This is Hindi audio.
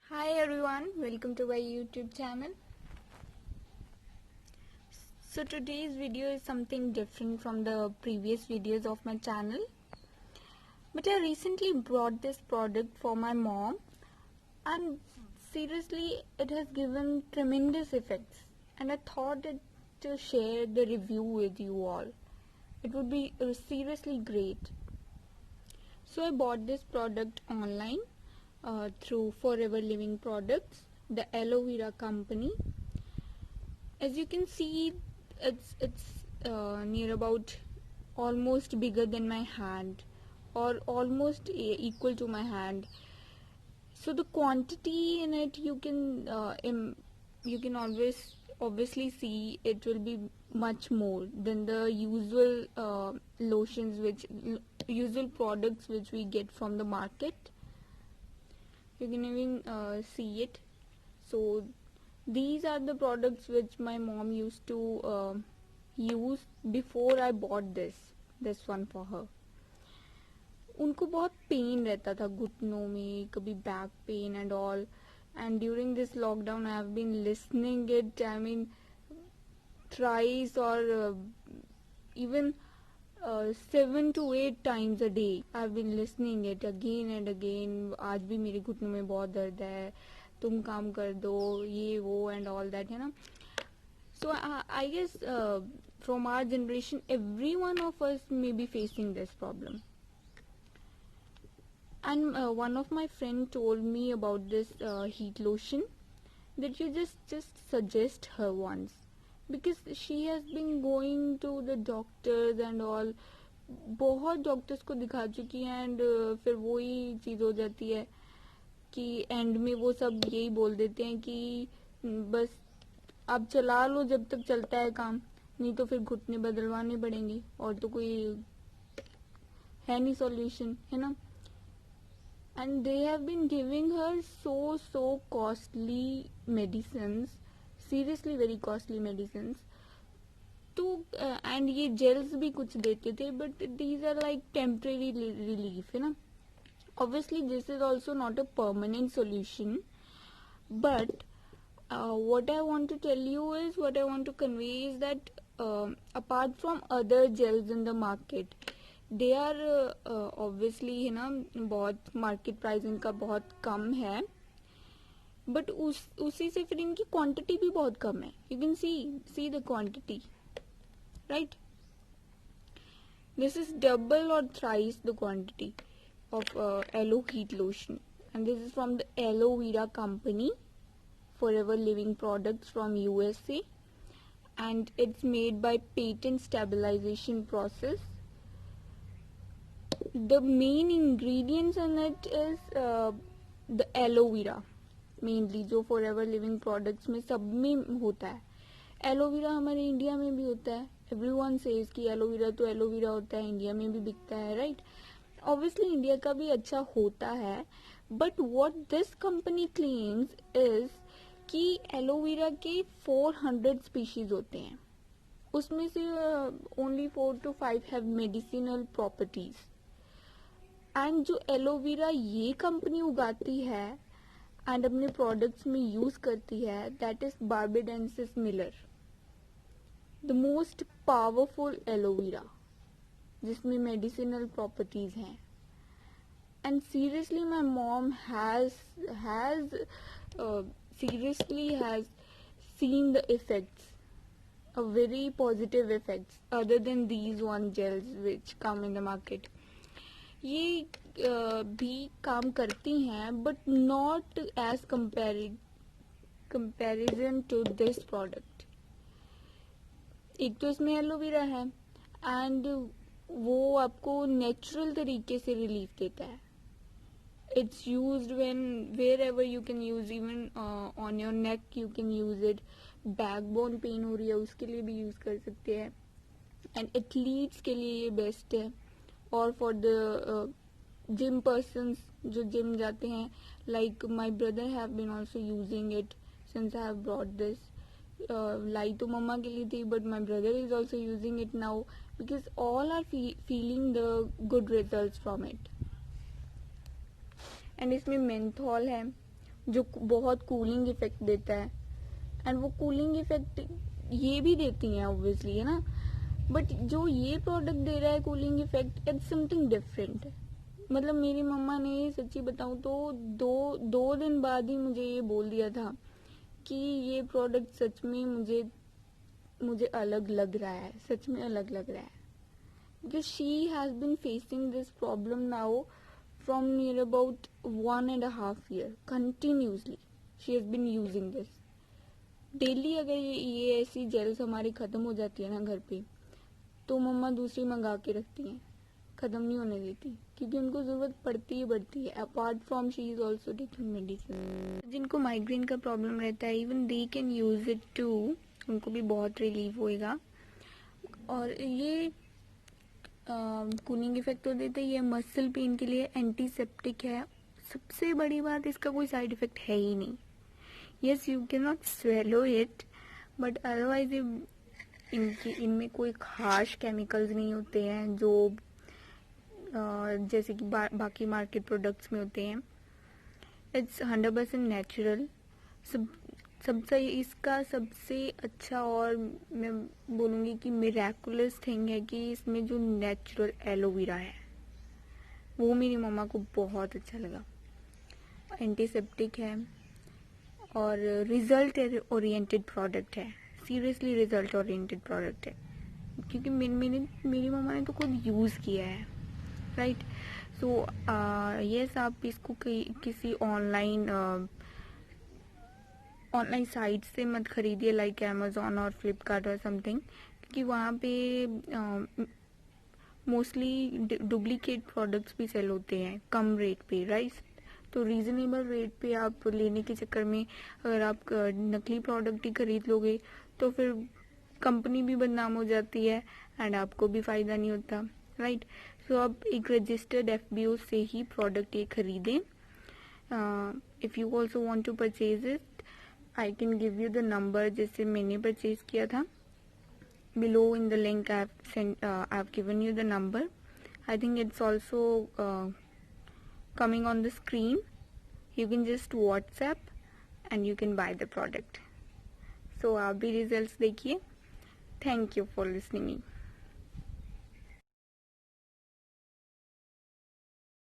Hi everyone, welcome to my YouTube channel. So today's video is something different from the previous videos of my channel. But I recently brought this product for my mom and seriously it has given tremendous effects and I thought it to share the review with you all. It would be seriously great. So I bought this product online through Forever Living Products, the aloe vera company. As you can see, it's near about almost bigger than my hand or almost equal to my hand. So the quantity in it you can always obviously see it will be much more than the usual lotions usual products which we get from the market. You can even see it. So these are the products which my mom used to use before I bought this one for her. उनको बहुत पेन रहता था घुटनों में, कभी back pain and all, and during this lockdown I have been listening it, I mean thrice or even 7 to 8 times a day I've been listening it again and again. आज भी मेरे घुटनों में बहुत दर्द है, तुम काम कर दो, ये वो एंड ऑल दैट, है ना. So I guess from our generation every one of us may be facing this problem. And one of my friend told me about this heat lotion, that you just suggest her once, because she has been going to the doctors and all, बहुत डॉक्टर्स को दिखा चुकी है एंड फिर वही चीज़ हो जाती है कि एंड में वो सब यही बोल देते हैं कि बस आप चला लो जब तक चलता है काम, नहीं तो फिर घुटने बदलवाने पड़ेंगे और तो कोई है नहीं सॉल्यूशन, है ना. And they have been giving her so costly medicines, seriously very costly medicines. तो and ये gels भी कुछ देते थे, but these are like temporary relief, है ना. Obviously this is also not a permanent solution, but what I want to tell you is, what I want to convey is that apart from other gels in the market, they are obviously, है ना, बहुत मार्केट प्राइस इनका बहुत कम है, बट उसी से फिर इनकी क्वांटिटी भी बहुत कम है. You can see the quantity, right. This is double और thrice the quantity of aloe heat lotion, and this is from the aloe vera company, Forever Living Products from USA, and it's made by patent stabilization process. The main ingredients in it is the aloe vera, mainly जो Forever Living Products में सब में होता है. एलोवेरा हमारे इंडिया में भी होता है. एवरीवन सेज कि एलोवेरा तो एलोवेरा होता है, इंडिया में भी बिकता है, राइट. ऑब्वियसली इंडिया का भी अच्छा होता है, but what this company claims is कि एलोवेरा के 400 स्पीशीज होते हैं, उसमें से only 4 to 5 have medicinal properties. And जो एलोवेरा ये कंपनी उगाती है एंड अपने प्रोडक्ट्स में यूज करती है, that is barbadensis Miller, the most powerful aloe vera जिसमें मेडिसिनल प्रॉपर्टीज हैं. And seriously my mom has seriously has seen the effects, a very positive effects, other than these one gels which come in the market. ये भी काम करती हैं, but not as comparison to this product. एक तो इसमें एलोवेरा है एंड वो आपको नेचुरल तरीके से रिलीफ देता है. It's used wherever you can use, even on your neck you can use it. Backbone pain हो रही है उसके लिए भी यूज कर सकते हैं, एंड एथलीट्स के लिए ये बेस्ट है, और फॉर द जिम पर्सन्स जो जिम जाते हैं, like my brother have been also using it since I have brought this. लाई तो मम्मा के लिए थी, but my brother is also using it now because all are feeling the good result from it. And इसमें मेंथॉल है, जो बहुत कूलिंग इफेक्ट देता है, एंड वो कूलिंग इफेक्ट ये भी देती हैं ऑब्वियसली, है ना, बट जो ये प्रोडक्ट दे रहा है cooling effect, it's something different. मतलब मेरी मम्मा ने सच्ची बताऊं तो दो दिन बाद ही मुझे ये बोल दिया था कि ये प्रोडक्ट सच में मुझे अलग लग रहा है, सच में अलग लग रहा है। Because she has been facing this problem now from near about 1.5 year continuously. She has been using this. Daily अगर ये ऐसी जेल्स हमारी खत्म हो जाती है ना घर पे, तो मम्मा दूसरी मंगा के रखती हैं, खत्म नहीं होने देती, क्योंकि उनको जरूरत पड़ती ही पड़ती है। Apart from she is also taking medicine. जिनको माइग्रेन का प्रॉब्लम रहता है, even they can use it too, उनको भी बहुत रिलीफ होएगा। और ये कूलिंग इफेक्ट तो देते ही है, मसल पेन के लिए एंटीसेप्टिक है। सबसे बड़ी बात, इसका कोई साइड इफेक्ट है ही नहीं। Yes, you can not swallow it, but otherwise इनमें कोई खास केमिकल्स नहीं होते हैं जो जैसे कि बाकी मार्केट प्रोडक्ट्स में होते हैं। It's 100% natural. सबसे इसका सबसे अच्छा और मैं बोलूँगी कि मिरेकुलस थिंग है कि इसमें जो नेचुरल एलोवेरा है वो मेरी मम्मा को बहुत अच्छा लगा। एंटीसेप्टिक है और रिजल्ट ओरिएंटेड प्रोडक्ट है, सीरियसली रिजल्ट ओरिएंटेड प्रोडक्ट है, क्योंकि मेरी मम्मा ने तो खुद यूज़ किया है, राइट। सो यस, आप इसको किसी ऑनलाइन साइट से मत खरीदिए, लाइक अमेजोन और फ्लिपकार्ट और समथिंग, क्योंकि वहाँ पे मोस्टली डुप्लीकेट प्रोडक्ट्स भी सेल होते हैं कम रेट पे, राइट। तो रीजनेबल रेट पे आप लेने के चक्कर में अगर आप नकली प्रोडक्ट ही खरीद लोगे तो फिर कंपनी भी बदनाम हो जाती है एंड आपको भी फ़ायदा नहीं होता, राइट। सो आप एक रजिस्टर्ड FBO से ही प्रोडक्ट ये खरीदें। If you also want to purchase it, I can give you the number जिससे मैंने परचेज किया था। Below in the link I've given you the number. I think it's also coming on the screen. You can just WhatsApp and you can buy the product. So आप भी results देखिए. Thank you for listening me.